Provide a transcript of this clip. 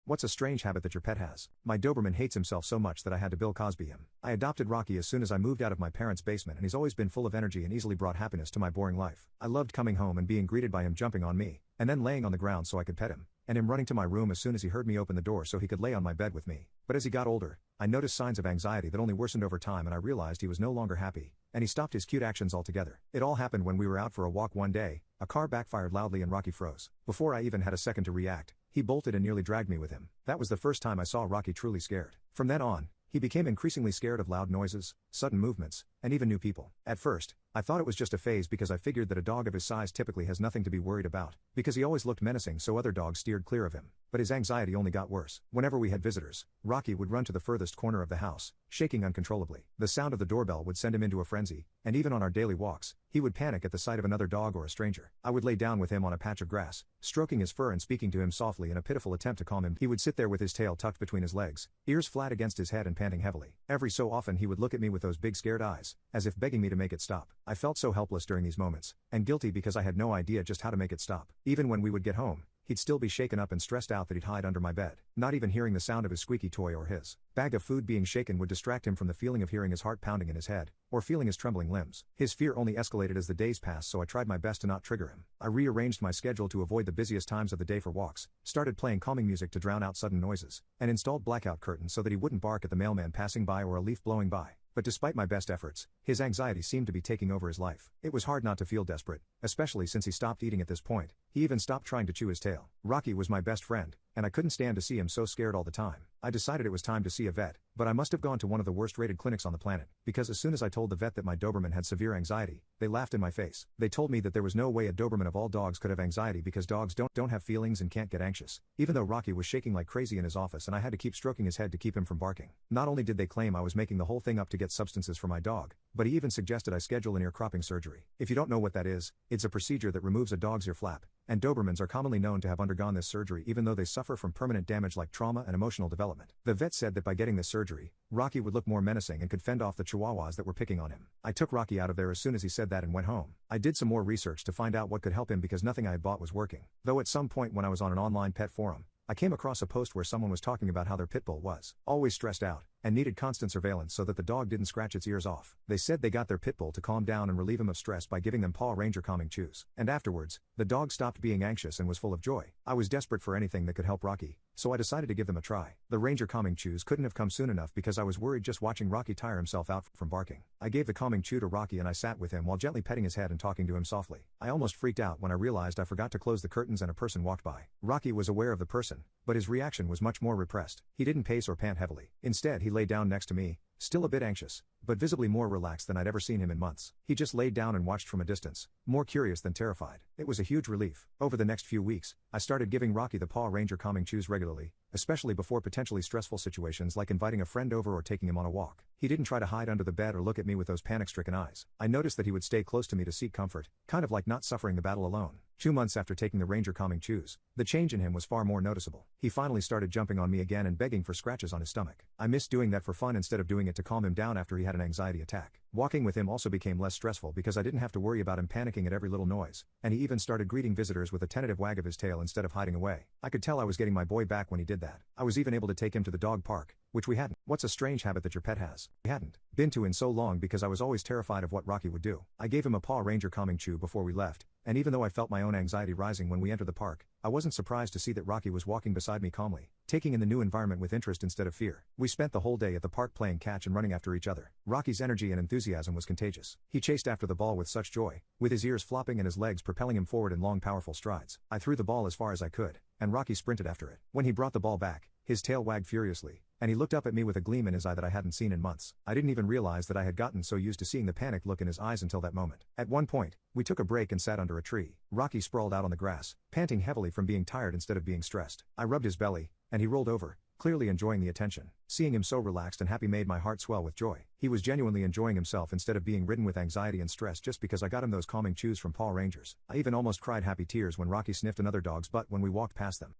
What's a strange habit that your pet has? My Doberman hates himself so much that I had to Bill Cosby him. I adopted Rocky as soon as I moved out of my parents' basement, and he's always been full of energy and easily brought happiness to my boring life. I loved coming home and being greeted by him jumping on me, and then laying on the ground so I could pet him, and him running to my room as soon as he heard me open the door so he could lay on my bed with me. But as he got older, I noticed signs of anxiety that only worsened over time, and I realized he was no longer happy, and he stopped his cute actions altogether. It all happened when we were out for a walk one day. A car backfired loudly and Rocky froze. Before I even had a second to react, he bolted and nearly dragged me with him. That was the first time I saw Rocky truly scared. From then on, he became increasingly scared of loud noises, sudden movements, and even new people. At first, I thought it was just a phase because I figured that a dog of his size typically has nothing to be worried about, because he always looked menacing, so other dogs steered clear of him. But his anxiety only got worse. Whenever we had visitors, Rocky would run to the furthest corner of the house, shaking uncontrollably. The sound of the doorbell would send him into a frenzy, and even on our daily walks, he would panic at the sight of another dog or a stranger. I would lay down with him on a patch of grass, stroking his fur and speaking to him softly in a pitiful attempt to calm him. He would sit there with his tail tucked between his legs, ears flat against his head and panting heavily. Every so often he would look at me with those big scared eyes, as if begging me to make it stop. I felt so helpless during these moments, and guilty because I had no idea just how to make it stop. Even when we would get home, he'd still be shaken up and stressed out that he'd hide under my bed. Not even hearing the sound of his squeaky toy or his bag of food being shaken would distract him from the feeling of hearing his heart pounding in his head, or feeling his trembling limbs. His fear only escalated as the days passed, so I tried my best to not trigger him. I rearranged my schedule to avoid the busiest times of the day for walks, started playing calming music to drown out sudden noises, and installed blackout curtains so that he wouldn't bark at the mailman passing by or a leaf blowing by. But despite my best efforts, his anxiety seemed to be taking over his life. It was hard not to feel desperate, especially since he stopped eating at this point. He even stopped trying to chew his tail. Rocky was my best friend, and I couldn't stand to see him so scared all the time. I decided it was time to see a vet, but I must have gone to one of the worst rated clinics on the planet, because as soon as I told the vet that my Doberman had severe anxiety, they laughed in my face. They told me that there was no way a Doberman of all dogs could have anxiety because dogs don't have feelings and can't get anxious. Even though Rocky was shaking like crazy in his office and I had to keep stroking his head to keep him from barking. Not only did they claim I was making the whole thing up to get substances for my dog, but he even suggested I schedule an ear cropping surgery. If you don't know what that is, it's a procedure that removes a dog's ear flap, and Dobermans are commonly known to have undergone this surgery even though they suffer from permanent damage like trauma and emotional development. The vet said that by getting this surgery, Rocky would look more menacing and could fend off the chihuahuas that were picking on him. I took Rocky out of there as soon as he said that and went home. I did some more research to find out what could help him because nothing I had bought was working. Though at some point when I was on an online pet forum, I came across a post where someone was talking about how their pit bull was always stressed out and needed constant surveillance so that the dog didn't scratch its ears off. They said they got their pit bull to calm down and relieve him of stress by giving them Paw Ranger calming chews. And afterwards, the dog stopped being anxious and was full of joy. I was desperate for anything that could help Rocky, so I decided to give them a try. The Ranger calming chews couldn't have come soon enough because I was worried just watching Rocky tire himself out from barking. I gave the calming chew to Rocky and I sat with him while gently petting his head and talking to him softly. I almost freaked out when I realized I forgot to close the curtains and a person walked by. Rocky was aware of the person, but his reaction was much more repressed. He didn't pace or pant heavily. Instead, he lay down next to me, still a bit anxious, but visibly more relaxed than I'd ever seen him in months. He just laid down and watched from a distance, more curious than terrified. It was a huge relief. Over the next few weeks, I started giving Rocky the Paw Ranger calming chews regularly, especially before potentially stressful situations like inviting a friend over or taking him on a walk. He didn't try to hide under the bed or look at me with those panic-stricken eyes. I noticed that he would stay close to me to seek comfort, kind of like not suffering the battle alone. 2 months after taking the Ranger calming chews, the change in him was far more noticeable. He finally started jumping on me again and begging for scratches on his stomach. I missed doing that for fun instead of doing it to calm him down after he had an anxiety attack. Walking with him also became less stressful because I didn't have to worry about him panicking at every little noise, and he even started greeting visitors with a tentative wag of his tail instead of hiding away. I could tell I was getting my boy back when he did that. I was even able to take him to the dog park, which we hadn't. What's a strange habit that your pet has? We hadn't been to in so long because I was always terrified of what Rocky would do. I gave him a Paw Ranger calming chew before we left, and even though I felt my own anxiety rising when we entered the park, I wasn't surprised to see that Rocky was walking beside me calmly, taking in the new environment with interest instead of fear. We spent the whole day at the park playing catch and running after each other. Rocky's energy and enthusiasm was contagious. He chased after the ball with such joy, with his ears flopping and his legs propelling him forward in long powerful strides. I threw the ball as far as I could, and Rocky sprinted after it. When he brought the ball back, his tail wagged furiously, and he looked up at me with a gleam in his eye that I hadn't seen in months. I didn't even realize that I had gotten so used to seeing the panicked look in his eyes until that moment. At one point, we took a break and sat under a tree. Rocky sprawled out on the grass, panting heavily from being tired instead of being stressed. I rubbed his belly, and he rolled over, clearly enjoying the attention. Seeing him so relaxed and happy made my heart swell with joy. He was genuinely enjoying himself instead of being ridden with anxiety and stress just because I got him those calming chews from Paw Rangers. I even almost cried happy tears when Rocky sniffed another dog's butt when we walked past them.